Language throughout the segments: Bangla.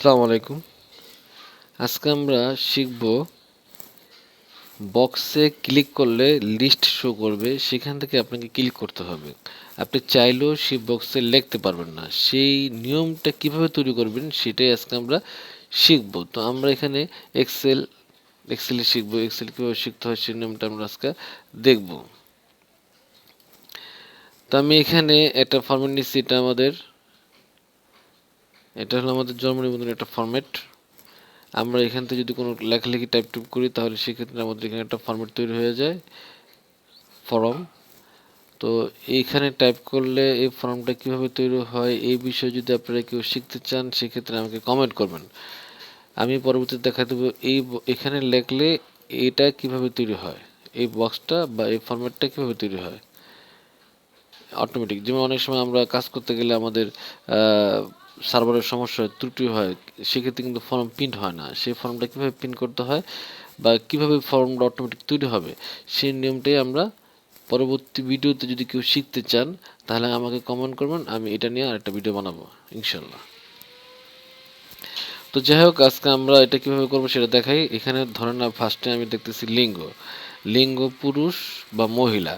আসসালামু আলাইকুম। আজকে আমরা শিখব বক্সে ক্লিক করলে লিস্ট শো করবে, সেখান থেকে আপনাকে ক্লিক করতে হবে। আপনি চাইলেও সেই বক্সে লিখতে পারবেন না, সেই নিয়মটা কিভাবে তৈরি করবেন সেটাই আজকে আমরা শিখব। তো আমরা এখানে এক্সেলে শিখব, এক্সেল কীভাবে শিখতে হয় সেই নিয়মটা আমরা আজকে দেখব। তো আমি এখানে একটা ফরম্যাট নিচ্ছি, এটা হলো আমাদের জন্ম নিবন্ধনের একটা ফরম্যাট। আমরা এখান থেকে যদি কোনো লেখালেখি টাইপ করি তাহলে সেক্ষেত্রে আমাদের এখানে একটা ফরম্যাট তৈরি হয়ে যায়, ফর্ম। তো এইখানে টাইপ করলে এই ফর্মটা কিভাবে তৈরি হয় এই বিষয়ে যদি আপনারা কেউ শিখতে চান সেক্ষেত্রে আমাকে কমেন্ট করবেন, আমি পরবর্তীতে দেখা দেবো এখানে লেখলে এটা কিভাবে তৈরি হয়, এই বক্সটা বা এই ফরম্যাটটা কিভাবে তৈরি হয় অটোমেটিক। যেমন অনেক সময় আমরা কাজ করতে গেলে আমাদের সার্ভারের সমস্যা হয়, ত্রুটি হয়, সেক্ষেত্রে কিন্তু ফর্ম প্রিন্ট হয় না। সেই ফর্মটা কীভাবে প্রিন্ট করতে হয় বা কীভাবে ফর্মটা অটোমেটিক তৈরি হবে সেই নিয়মটাই আমরা পরবর্তী ভিডিওতে যদি কেউ শিখতে চান তাহলে আমাকে কমেন্ট করবেন, আমি এটা নিয়ে আরেকটা ভিডিও বানাবো ইনশাল্লাহ। তো যাই হোক, আজকে আমরা এটা কীভাবে করবো সেটা দেখাই। এখানে ধরেন না, ফার্স্টে আমি দেখতেছি লিঙ্গ পুরুষ বা মহিলা।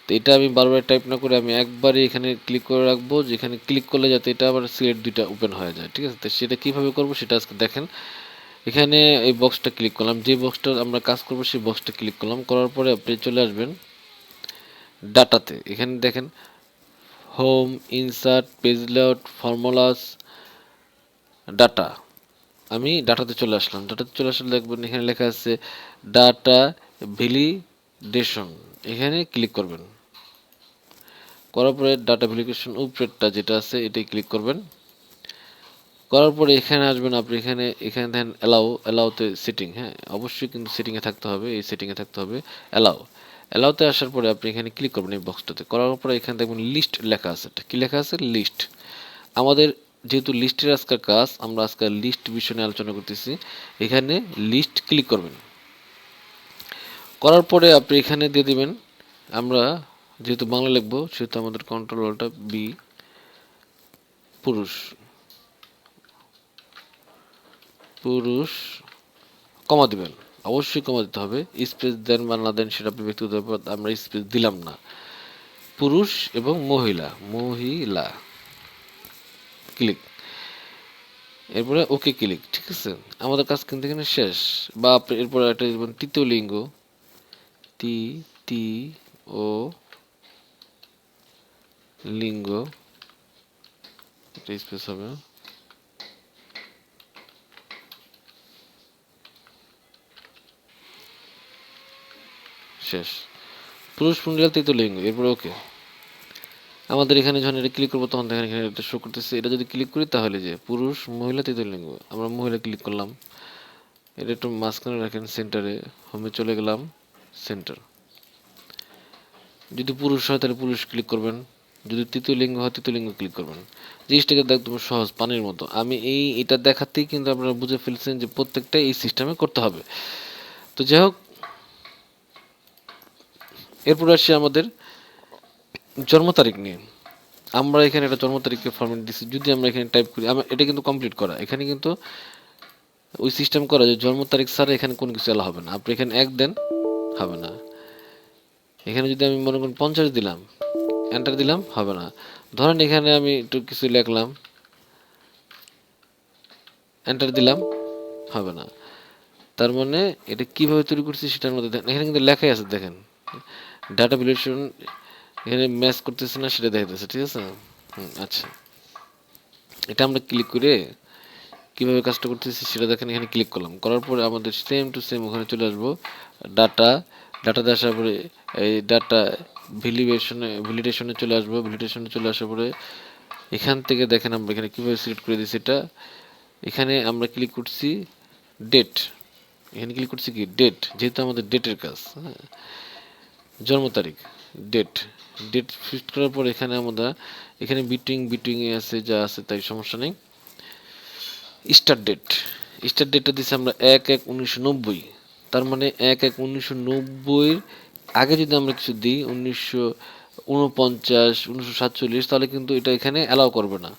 তো এটা আমি বারবার টাইপ না করে আমি একবারে এখানে ক্লিক করে রাখবো, যেখানে ক্লিক করলে যাতে এটা আবার সিলেক্ট দুইটা ওপেন হয়ে যায়, ঠিক আছে। তো সেটা কীভাবে করবো সেটা আজকে দেখেন। এখানে এই বক্সটা ক্লিক করলাম, যে বক্সটা আমরা কাজ করবো সেই বক্সটা ক্লিক করলাম, করার পরে আপনি চলে আসবেন ডাটাতে। এখানে দেখেন home, insert, page layout, formulas, data. আমি ডাটাতে চলে আসলাম, ডাটাতে চলে আসলে দেখবেন এখানে লেখা আছে ডাটা ভ্যালিডেশন, এখানে ক্লিক করবেন। করার পরে ডাটা ভ্যালিডেশন উপরেরটা যেটা আছে এটাই ক্লিক করবেন। করার পরে এখানে আসবেন, আপনি এখানে দেখেন অ্যালাউতে সেটিং, হ্যাঁ অবশ্যই কিন্তু সেটিংয়ে থাকতে হবে, এই সেটিংয়ে থাকতে হবে অ্যালাউতে আসার পরে আপনি এখানে ক্লিক করবেন এই বক্সটাতে। করার পরে এখানে দেখবেন লিস্ট লেখা আছে, কি লেখা আছে লিস্ট। আমাদের যেহেতু লিস্টের আজকের কাজ, আমরা আজকে লিস্ট বিষয় নিয়ে আলোচনা করতেছি। এখানে লিস্ট ক্লিক করবেন, করার পরে আপনি এখানে দিয়ে দিবেন, আমরা যেহেতু বাংলা লিখবো সেহেতু আমাদের কন্ট্রোলটা বি, পুরুষ কমা দিবেন, অবশ্যই কমা দিতে হবে। স্পেস দেন বা না দেন সেটা আপনি ব্যক্তিগত ব্যাপার, আমরা স্পেস দিলাম না। পুরুষ এবং মহিলা ক্লিক, এরপরে ওকে ক্লিক, ঠিক আছে। আমাদের কাজ কিন্তু এখানে শেষ। বা আপনি এরপরে একটা তৃতীয় লিঙ্গ, ও লিঙ্গ, এটা স্পেস হবে, শেষ। পুরুষ মহিলা তৃতীয় লিঙ্গ, এরপরে ওকে। আমাদের এখানে যখন এটা ক্লিক করবো তখন দেখেন এখানে এটা শো করতেছে। এটা যদি ক্লিক করি তাহলে যে পুরুষ মহিলা তৃতীয় লিঙ্গ, আমরা মহিলা ক্লিক করলাম। এটা একটু মাঝখানে রাখেন, সেন্টারে, হোমে চলে গেলাম, সেন্টার। যদি পুরুষ হয় তাহলে পুরুষ ক্লিক করবেন, যদি তৃতীয় লিঙ্গ হয় তৃতীয় লিঙ্গ ক্লিক করবেন। জিনিসটাকে একদম সহজ, পানির মতো। আমি এটা দেখাতেই কিন্তু আপনারা বুঝে ফেলছেন যে প্রত্যেকটা এই সিস্টেমে করতে হবে। তো যাই হোক, এরপর আসি আমাদের জন্ম তারিখ নিয়ে। আমরা এখানে একটা জন্ম তারিখকে ফরম্যাট দিচ্ছি, যদি আমরা এখানে টাইপ করি, এটা কিন্তু কমপ্লিট করা, এখানে কিন্তু ওই সিস্টেম করা যে জন্ম তারিখ ছাড়া এখানে কোনো কিছু এলা হবে না। আপনি এখানে এক দেন, হবে না। এখানে যদি আমি মনে করেন 50 দিলাম, এন্টার দিলাম, হবে না। ধরেন এখানে আমি একটু কিছু লিখলাম, এন্টার দিলাম, হবে না। তার মানে এটা কিভাবে তৈরি করছি সেটার মধ্যে দেখেন, এখানে কিন্তু লেখাই আছে, দেখেন ডাটা ভ্যালিডেশন এখানে ম্যাচ করতেছে না সেটা দেখাতেছে, ঠিক আছে। আচ্ছা, এটা আমরা ক্লিক করে কীভাবে কাজটা করতেছি সেটা দেখেন। এখানে ক্লিক করলাম, করার পরে আমাদের সেম টু সেম ওখানে চলে আসবো ডাটাতে আসার পরে এই ডাটা ভ্যালিডেশনে চলে আসবো। ভ্যালিডেশনে চলে আসার পরে এখান থেকে দেখেন আমরা এখানে কীভাবে সিলেক্ট করে দিচ্ছি এটা। এখানে আমরা ক্লিক করছি ডেট, এখানে ক্লিক করছি কি ডেট, যেহেতু আমাদের ডেটের কাজ, হ্যাঁ জন্ম তারিখ, ডেট ফিক্স করার পর এখানে আমরা এখানে বিটুইং এ আছে, যা আছে তাই সমস্যা নেই। স্টার্ট ডেটটা দিচ্ছি আমরা 1/1/1990। তার মানে 1/1/1990 আগে যদি আমরা কিছু দিই 1949, 1947, তাহলে কিন্তু এটা এখানে অ্যালাউ করবে না।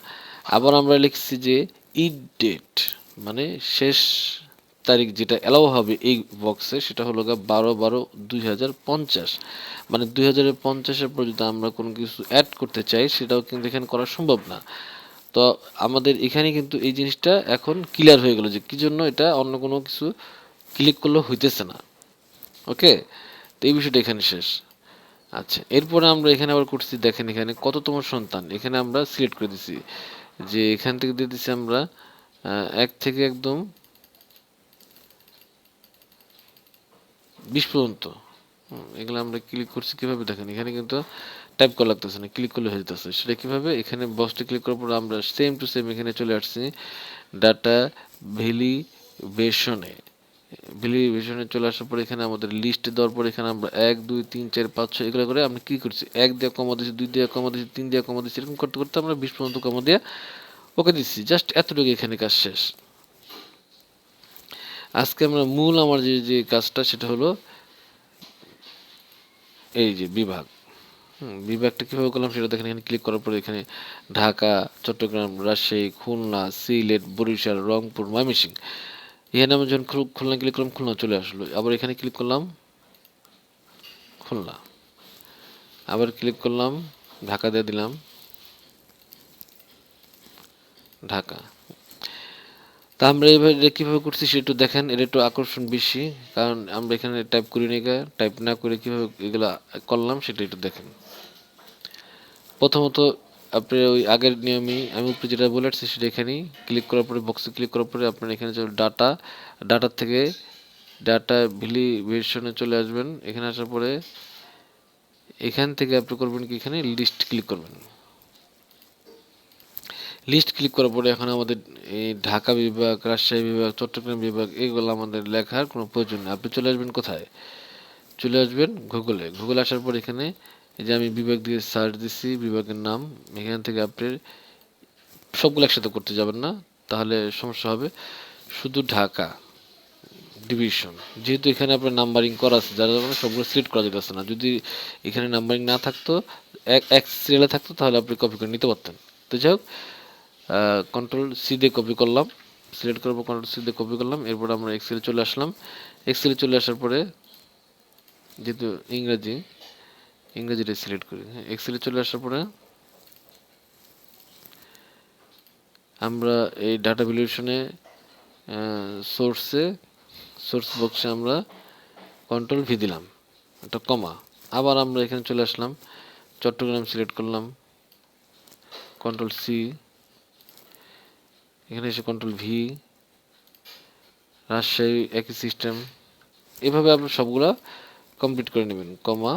আবার আমরা লিখছি যে ইড ডেট, মানে শেষ তারিখ যেটা অ্যালাউ হবে এই বক্সে সেটা হলো 12/12/2050। মানে 2050-এর পর যদি আমরা কোনো কিছু অ্যাড করতে চাই সেটাও কিন্তু এখানে করা সম্ভব না। তো আমাদের এখানে কিন্তু এই জিনিসটা এখন ক্লিয়ার হয়ে গেল যে কি জন্য এটা অন্য কোনো কিছু ক্লিক করলেও হইতেছে না। ওকে, তো এই বিষয়টা এখানে শেষ। আচ্ছা, এরপরে আমরা এখানে আবার করছি, দেখেন এখানে কততম সন্তান এখানে আমরা সিলেক্ট করে দিছি, যে এখান থেকে দিয়ে দিচ্ছি আমরা 1 থেকে একদম 20 পর্যন্ত। এগুলো আমরা ক্লিক করছি কিভাবে দেখেন, এখানে কিন্তু টাইপ করা লাগতেছে না, ক্লিক করলে হয়ে যেতেছে। সেটা কিভাবে, এখানে বক্সটা ক্লিক করার পর আমরা সেম টু সেম এখানে চলে আসছি ডাটা ভ্যালিডেশনে। ভ্যালিডেশনে চলে আসার পর এখানে আমাদের লিস্টে দেওয়ার পর এখানে আমরা 1 2 3 4 5 6 এগুলো করে আমরা কি করছি, 1 দিয়ে কমা দিচ্ছি, 2 দিয়ে কমা দিচ্ছি, 3 দিয়ে কমা দিচ্ছি, এরকম করতে করতে আমরা 20 পর্যন্ত কমা দিয়ে ওকে দিচ্ছি। জাস্ট এতটুকু, এখানে কাজ শেষ। আজকে আমরা মূল আমার যে কাজটা সেটা হলো এই যে বিভাগ। বিভাগটা কীভাবে করলাম সেটা দেখেন, এখানে ক্লিক করার পরে এখানে ঢাকা, চট্টগ্রাম, রাজশাহী, খুলনা, সিলেট, বরিশাল, রংপুর, ময়মনসিংহ। এখানে আমি যখন খুলনা ক্লিক করলাম, খুলনা চলে আসলো। আবার এখানে ক্লিক করলাম খুলনা, আবার ক্লিক করলাম ঢাকা দিয়ে দিলাম ঢাকা। তা আমরা এইভাবে এটা কীভাবে করছি সেটা একটু দেখেন, এটা একটু আকর্ষণ বেশি, কারণ আমরা এখানে টাইপ করি নি, টাইপ না করে কীভাবে এগুলা করলাম সেটা একটু দেখেন। প্রথমত আপনি ওই আগের নিয়মই আমি উপরে যেটা বলে আসছি সেটা এখানেই ক্লিক করার পরে, বক্সে ক্লিক করার পরে আপনার এখানে যে ডাটার থেকে ডাটা ভ্যালিডেশনে চলে আসবেন। এখানে আসার পরে এখান থেকে আপনি করবেন কি, এখানে লিস্ট ক্লিক করবেন। লিস্ট ক্লিক করার পরে এখন আমাদের এই ঢাকা বিভাগ, রাজশাহী বিভাগ, চট্টগ্রাম বিভাগ এগুলো আমাদের লেখার কোনো প্রয়োজন নেই। আপনি চলে আসবেন কোথায়, চলে আসবেন গুগলে আসার পর এখানে এই যে আমি বিভাগ দিয়ে সার্চ দিচ্ছি, বিভাগের নাম, এখান থেকে আপনি সবগুলো একসাথে করতে যাবেন না, তাহলে সমস্যা হবে। শুধু ঢাকা ডিভিশন, যেহেতু এখানে আপনার নাম্বারিং করা আছে যার কারণে সবগুলো সিলেক্ট করা যেতেছে না। যদি এখানে নাম্বারিং না থাকতো, এক সিরিয়ালে থাকতো, তাহলে আপনি কপি করে নিতে পারতেন। তো যাই হোক, কন্ট্রোল সি দিয়ে কপি করলাম, সিলেক্ট করবো, কন্ট্রোল সি দিয়ে কপি করলাম। এরপর আমরা এক্সেলে চলে আসলাম। এক্সেলে চলে আসার পরে যেহেতু ইংরেজিটা সিলেক্ট করি, এক্সেলে চলে আসার পরে আমরা এই ডাটা ভ্যালিডেশনে সোর্স বক্সে আমরা কন্ট্রোল ভি দিলাম, একটা কমা। আবার আমরা এখানে চলে আসলাম, চট্টগ্রাম সিলেক্ট করলাম, কন্ট্রোল সি, এখানে এসে কন্ট্রোল ভি, রাজশাহী একই সিস্টেম। এভাবে আপনি সবগুলা কমপ্লিট করে নেবেন, কমা,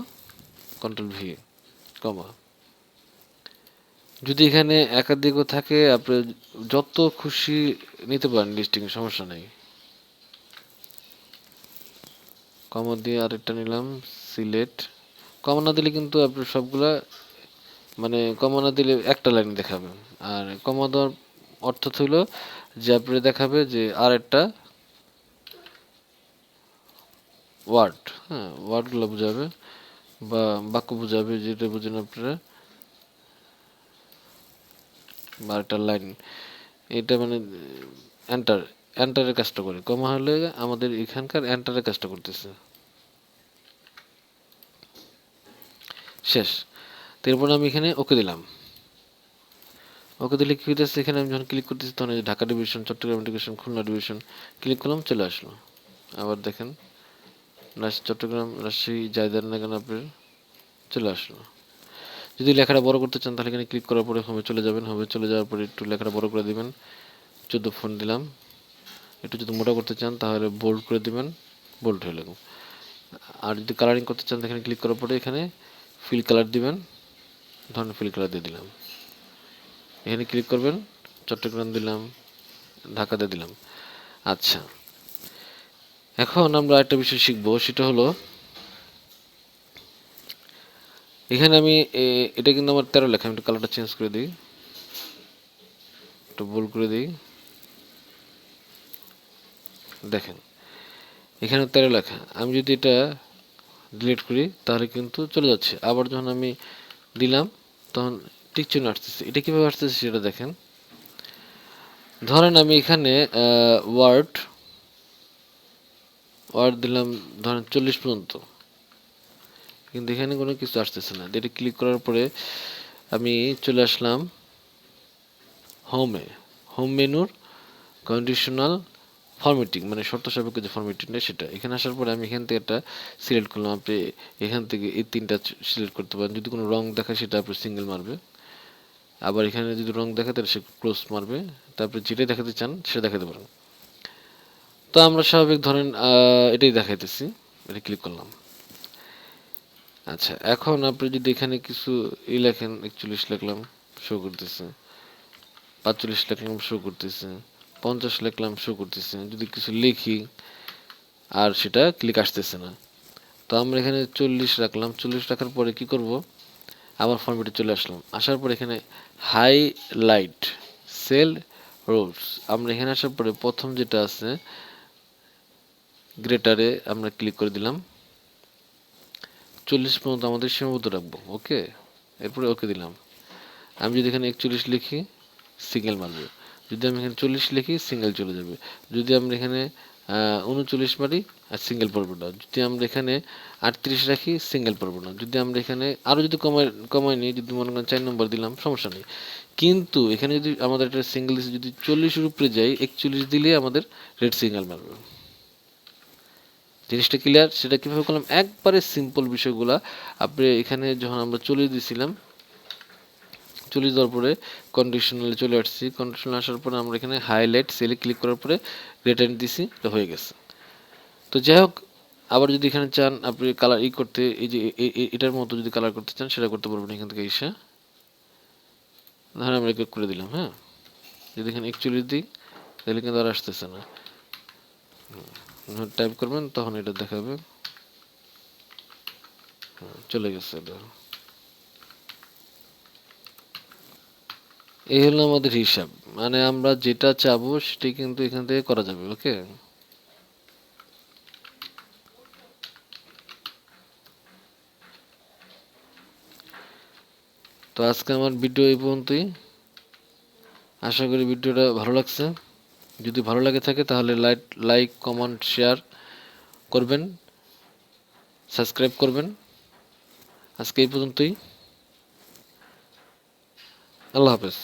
কন্ট্রোল ভি, কমা। যদি এখানে একাধিকও থাকে আপনি যত খুশি নিতে পারেন লিস্টিং, সমস্যা নেই। কমা দিয়ে আরেকটা নিলাম, সিলেক্ট। কমা না দিলে কিন্তু আপনি সবগুলা, মানে কমা না দিলে একটা লাইন দেখাবে, আর কমা দেওয়ার অর্থ ছিল যে আপনি দেখাবে যে আর একটা ওয়ার্ড, হ্যাঁ ওয়ার্ডগুলো বোঝাবে বা বাক্য বোঝাবে, যেটা বুঝেন আপনারা, বা একটা লাইন, এটা মানে এন্টারের কাজটা করে। কমা হলে আমাদের এখানকার এন্টারের কাজটা করতেছে। শেষ। তারপরে আমি এখানে ওকে দিলাম। ওকে দিলে কি হইতেছে, এখানে আমি যখন ক্লিক করতেছি তখন Dhaka division, Chittagong division, Khulna division click করলাম, চলে আসলো। আবার দেখেন চট্টগ্রাম, রাজশাহী যাই দেন না কেন আপনার চলে আসলো। যদি লেখাটা বড় করতে চান তাহলে এখানে ক্লিক করার পরে হোমে চলে যাবেন, হোমে চলে যাওয়ার পরে একটু লেখাটা বড় করে দিবেন, 14 ফন্ট দিলাম। একটু যদি মোটা করতে চান তাহলে বোল্ড করে দিবেন, বোল্ড হয়ে গেল। আর যদি কালারিং করতে চান এখানে ক্লিক করার পরে এখানে ফিল কালার দিবেন, ধরুন ফিল কালার দিয়ে দিলাম। এখানে ক্লিক করবেন, চট্টগ্রাম দিলাম, ঢাকাতে দিলাম। আচ্ছা, এখন আমরা একটা বিষয় শিখবো, সেটা হলো এখানে আমি এটা কিন্তু আমার 13 লেখা, আমি একটু কালারটা চেঞ্জ করে দিই, একটু বোল্ড করে দিই। দেখেন এখানে 13 লেখা, আমি যদি এটা ডিলিট করি তাহলে কিন্তু চলে যাচ্ছে। আবার যখন আমি দিলাম তখন টিক চিহ্ন আসতেছে। এটা কীভাবে আসতেছে সেটা দেখেন। ধরেন আমি এখানে ওয়ার্ড ওয়ার্ড দিলাম ধরেন 40 পর্যন্ত, কিন্তু এখানে কোনো কিছু আসতেছে না। এটা ক্লিক করার পরে আমি চলে আসলাম হোমে, হোম মেনুর কন্ডিশনাল ফরম্যাটিং, মানে শর্ত সাপেক্ষ যে ফরম্যাটিংটা সেটা। এখানে আসার পরে আমি এখান থেকে একটা সিলেক্ট করলাম। আপনি এখান থেকে এই তিনটা সিলেক্ট করতে পারেন। যদি কোনো রং দেখায় সেটা আপনি সিঙ্গেল মারবে, আবার এখানে যদি রং দেখায় তাহলে সে ক্লোজ মারবে, তারপরে যেটাই দেখাতে চান সেটা দেখাতে পারেন। তো আমরা স্বাভাবিক ধরেন এটাই দেখাইতেছি, এটা ক্লিক করলাম। আচ্ছা, এখন আপনি যদি এখানে কিছু লেখেন, 41 লিখলাম, শো করতেছে, 45 লিখলাম, শো করতেছে, 50 লিখলাম, শো করতেছে। যদি কিছু লিখি আর সেটা ক্লিক আসতেছে না, তো আমরা এখানে 40 রাখলাম। 40 রাখার পরে কি করব, আবার ফরম্যাটে চলে আসলাম। আসার পরে এখানে হাইলাইট সেল রোলস, আমরা এখানে আসার পরে প্রথম যেটা আছে গ্রেটারে আমরা ক্লিক করে দিলাম। 40 পর্যন্ত আমাদের সীমাবদ্ধ রাখবো, ওকে। এরপরে ওকে দিলাম। আমি যদি এখানে 41 লিখি সিঙ্গেল মারবে, যদি আমি এখানে 40 লিখি সিঙ্গেল চলে যাবে, যদি আমরা এখানে 39 মারি আর সিঙ্গেল পড়বে না, যদি আমরা এখানে 38 রাখি সিঙ্গেল পড়বে না, যদি আমরা এখানে আরও যদি কমাই নিই, যদি মনে করেন 4 নম্বর দিলাম সমস্যা নেই। কিন্তু এখানে যদি আমাদের একটা সিঙ্গেল যদি 40-এর উপরে যাই, 41 দিলে আমাদের রেড সিঙ্গেল মারবে। জিনিসটা ক্লিয়ার? সেটা কীভাবে করলাম, একবারে সিম্পল বিষয়গুলা। আপনি এখানে যখন আমরা 40 দিয়েছিলাম, 40 দেওয়ার পরে কন্ডিশনালে চলে আসছি। কন্ডিশনাল আসার পরে আমরা এখানে হাইলাইট সেলে ক্লিক করার পরে রেটার্ন দিছি, এটা হয়ে গেছে। তো যাই হোক, আবার যদি এখানে চান আপনি কালার করতে, এই যে এটার মতো যদি কালার করতে চান সেটা করতে পারবেন এখান থেকে এসে। ধরেন আমরা ক্লিক করে দিলাম, হ্যাঁ। যদি এখানে 41 দিই তাহলে কিন্তু আর আসতেছে না। টাইপ করবেন তখন এটা দেখাবে, চলে গেছে এটা। এই হলো আমাদের হিসাব, মানে আমরা যেটা চাবো সেটাই কিন্তু এখান থেকে করা যাবে, ওকে। তো আজকে আমার ভিডিও এই পর্যন্তই। আশা করি ভিডিওটা ভালো লাগছে। যদি ভালো লাগে থাকে তাহলে লাইক কমেন্ট শেয়ার করবেন, সাবস্ক্রাইব করবেন। আজকে এই পর্যন্তই। আল্লাহ হাফেজ।